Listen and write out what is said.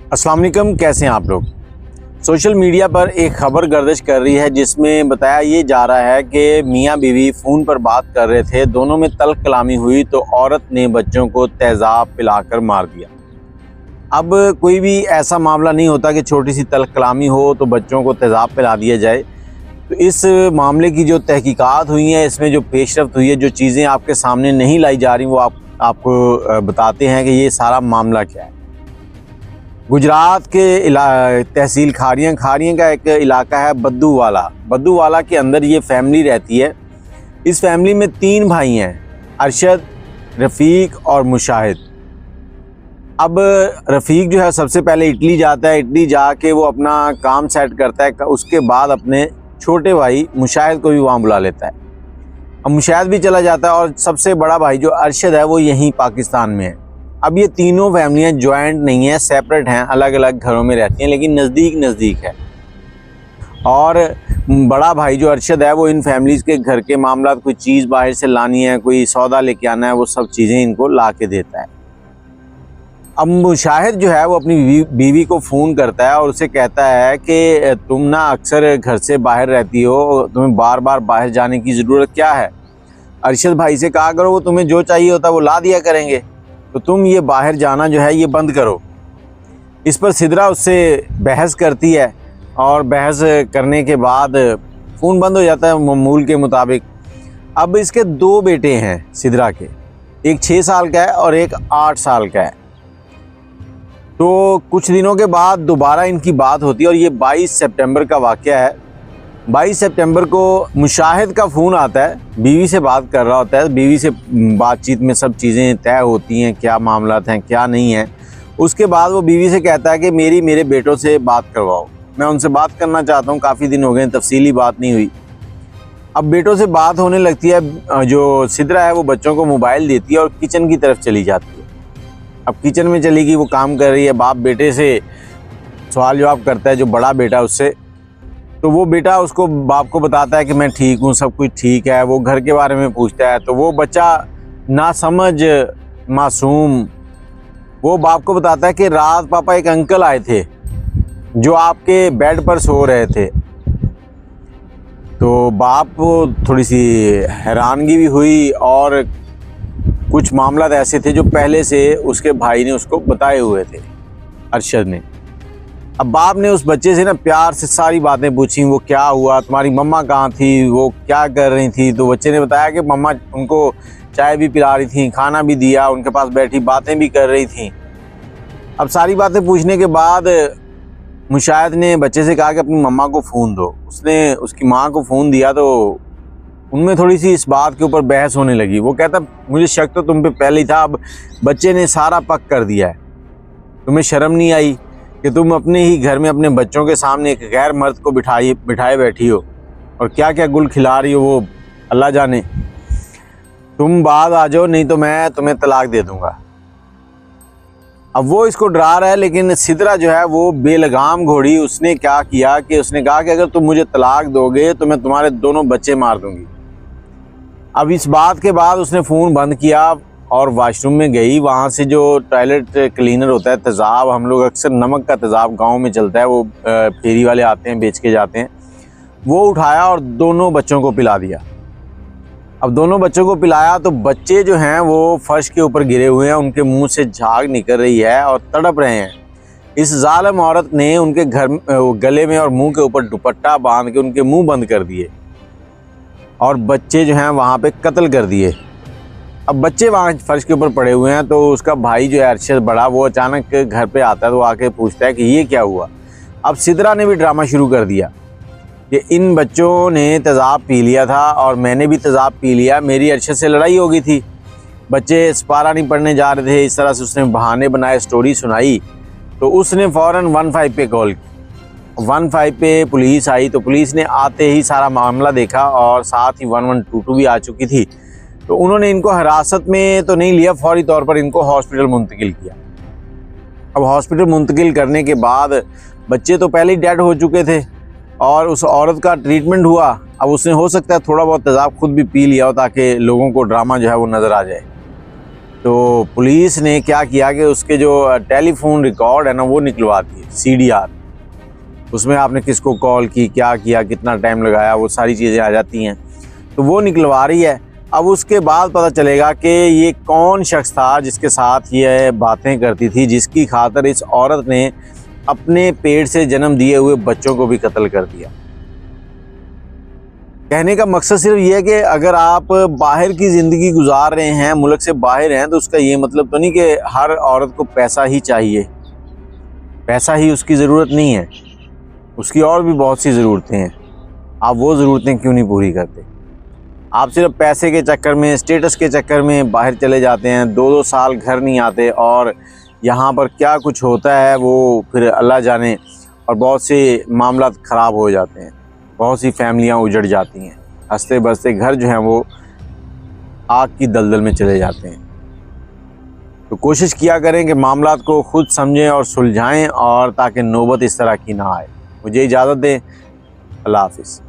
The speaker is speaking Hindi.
अस्सलाम वालेकुम, कैसे हैं आप लोग। सोशल मीडिया पर एक खबर गर्दिश कर रही है जिसमें बताया ये जा रहा है कि मियाँ बीवी फ़ोन पर बात कर रहे थे, दोनों में तल्ख कलामी हुई तो औरत ने बच्चों को तेज़ाब पिलाकर मार दिया। अब कोई भी ऐसा मामला नहीं होता कि छोटी सी तल्ख कलामी हो तो बच्चों को तेज़ाब पिला दिया जाए। तो इस मामले की जो तहकीकात हुई हैं, इसमें जो पेशरफ्त हुई है, जो चीज़ें आपके सामने नहीं लाई जा रही वो आपको बताते हैं कि ये सारा मामला क्या है। गुजरात के तहसील खारियां का एक इलाका है बद्दूवाला के अंदर ये फैमिली रहती है। इस फैमिली में 3 भाई हैं, अरशद, रफ़ीक और मुशाहिद। अब रफ़ीक जो है सबसे पहले इटली जाता है, इटली जाके वो अपना काम सेट करता है। उसके बाद अपने छोटे भाई मुशाहिद को भी वहाँ बुला लेता है। अब मुशाहिद भी चला जाता है और सबसे बड़ा भाई जो अरशद है वो यहीं पाकिस्तान में है। अब ये तीनों फैमिलियाँ जॉइंट नहीं हैं, सेपरेट हैं, अलग अलग घरों में रहती हैं, लेकिन नज़दीक है। और बड़ा भाई जो अरशद है वो इन फैमिलीज़ के घर के मामला, कोई चीज़ बाहर से लानी है, कोई सौदा लेके आना है, वो सब चीज़ें इनको ला के देता है। अब मुशाहिद जो है वो अपनी बीवी को फ़ोन करता है और उसे कहता है कि तुम ना अक्सर घर से बाहर रहती हो, तुम्हें बार बार बाहर जाने की ज़रूरत क्या है। अरशद भाई से कहा करो वो तुम्हें जो चाहिए होता है वो ला दिया करेंगे, तो तुम ये बाहर जाना जो है ये बंद करो। इस पर सिद्रा उससे बहस करती है और बहस करने के बाद फ़ोन बंद हो जाता है मामूल के मुताबिक। अब इसके 2 बेटे हैं सिद्रा के, एक 6 साल का है और एक 8 साल का है। तो कुछ दिनों के बाद दोबारा इनकी बात होती है और ये 22 सितंबर का वाक़या है। 22 सितंबर को मुशाहिद का फ़ोन आता है, बीवी से बात कर रहा होता है। बीवी से बातचीत में सब चीज़ें तय होती हैं, क्या मामलात हैं क्या नहीं हैं। उसके बाद वो बीवी से कहता है कि मेरे बेटों से बात करवाओ, मैं उनसे बात करना चाहता हूँ, काफ़ी दिन हो गए तफसीली बात नहीं हुई। अब बेटों से बात होने लगती है। जो सिद्रा है वो बच्चों को मोबाइल देती है और किचन की तरफ चली जाती है। अब किचन में चली गई, वो काम कर रही है, बाप बेटे से सवाल जवाब करता है, जो बड़ा बेटा उससे। तो वो बेटा उसको बाप को बताता है कि मैं ठीक हूँ, सब कुछ ठीक है। वो घर के बारे में पूछता है तो वो बच्चा नासमझ मासूम वो बाप को बताता है कि रात पापा एक अंकल आए थे जो आपके बेड पर सो रहे थे। तो बाप को थोड़ी सी हैरानगी भी हुई और कुछ मामला ऐसे थे जो पहले से उसके भाई ने उसको बताए हुए थे, अरशद ने। अब बाप ने उस बच्चे से ना प्यार से सारी बातें पूछी, वो क्या हुआ, तुम्हारी मम्मा कहाँ थी, वो क्या कर रही थी। तो बच्चे ने बताया कि मम्मा उनको चाय भी पिला रही थी, खाना भी दिया, उनके पास बैठी बातें भी कर रही थी। अब सारी बातें पूछने के बाद मुशाहिद ने बच्चे से कहा कि अपनी मम्मा को फ़ोन दो। उसने उसकी माँ को फ़ोन दिया तो उनमें थोड़ी सी इस बात के ऊपर बहस होने लगी। वो कहता मुझे शक तो तुम पे पहले ही था, अब बच्चे ने सारा पक कर दिया है, तुम्हें शर्म नहीं आई कि तुम अपने ही घर में अपने बच्चों के सामने एक गैर मर्द को बिठाए बैठी हो और क्या क्या गुल खिला रही हो वो अल्लाह जाने। तुम बाद आ जाओ नहीं तो मैं तुम्हें तलाक दे दूंगा। अब वो इसको डरा रहा है, लेकिन सिद्रा जो है वो बेलगाम घोड़ी। उसने क्या किया कि उसने कहा कि अगर तुम मुझे तलाक दोगे तो मैं तुम्हारे दोनों बच्चे मार दूंगी। अब इस बात के बाद उसने फ़ोन बंद किया और वाशरूम में गई। वहाँ से जो टॉयलेट क्लीनर होता है, तेज़ाब, हम लोग अक्सर नमक का तेज़ाब गांव में चलता है, वो फेरी वाले आते हैं बेच के जाते हैं, वो उठाया और दोनों बच्चों को पिला दिया। अब दोनों बच्चों को पिलाया तो बच्चे जो हैं वो फर्श के ऊपर गिरे हुए हैं, उनके मुंह से झाग निकल रही है और तड़प रहे हैं। इस जालिम औरत ने उनके गले में और मुंह के ऊपर दुपट्टा बांध के उनके मुंह बंद कर दिए और बच्चे जो हैं वहाँ पे कत्ल कर दिए। अब बच्चे वहाँ फर्श के ऊपर पड़े हुए हैं। तो उसका भाई जो है अरशद बड़ा, वो अचानक घर पे आता है तो आके पूछता है कि ये क्या हुआ। अब सिद्रा ने भी ड्रामा शुरू कर दिया कि इन बच्चों ने तेज़ाब पी लिया था और मैंने भी तेज़ाब पी लिया, मेरी अरशद से लड़ाई हो गई थी, बच्चे सिपारा नहीं पढ़ने जा रहे थे। इस तरह से उसने बहाने बनाए, स्टोरी सुनाई। तो उसने फ़ौरन 15 पे कॉल की। 15 पे पुलिस आई तो पुलिस ने आते ही सारा मामला देखा और साथ ही 1122 भी आ चुकी थी। तो उन्होंने इनको हिरासत में तो नहीं लिया, फौरी तौर पर इनको हॉस्पिटल मुंतकिल किया। अब हॉस्पिटल मुंतकिल करने के बाद बच्चे तो पहले ही डेड हो चुके थे और उस औरत का ट्रीटमेंट हुआ। अब उसने हो सकता है थोड़ा बहुत तेज़ाब खुद भी पी लिया हो ताकि लोगों को ड्रामा जो है वो नज़र आ जाए। तो पुलिस ने क्या किया कि उसके जो टेलीफोन रिकॉर्ड है ना वो निकलवा दिए, CDR। उसमें आपने किसको कॉल की, क्या किया, कितना टाइम लगाया, वो सारी चीज़ें आ जाती हैं। तो वो निकलवा रही है। अब उसके बाद पता चलेगा कि ये कौन शख्स था जिसके साथ ये बातें करती थी, जिसकी खातिर इस औरत ने अपने पेट से जन्म दिए हुए बच्चों को भी कत्ल कर दिया। कहने का मकसद सिर्फ ये है कि अगर आप बाहर की ज़िंदगी गुजार रहे हैं, मुल्क से बाहर हैं, तो उसका ये मतलब तो नहीं कि हर औरत को पैसा ही चाहिए, पैसा ही उसकी ज़रूरत नहीं है, उसकी और भी बहुत सी ज़रूरतें हैं। आप वो ज़रूरतें क्यों नहीं पूरी करते? आप सिर्फ पैसे के चक्कर में, स्टेटस के चक्कर में बाहर चले जाते हैं, 2-2 साल घर नहीं आते, और यहाँ पर क्या कुछ होता है वो फिर अल्लाह जाने, और बहुत से मामला ख़राब हो जाते हैं, बहुत सी फैमिलियाँ उजड़ जाती हैं, हंसते बसते घर जो हैं वो आग की दलदल में चले जाते हैं। तो कोशिश किया करें कि मामलात को ख़ुद समझें और सुलझाएं, और ताकि नौबत इस तरह की ना आए। मुझे इजाज़त दें। अल्लाह हाफ़िज़।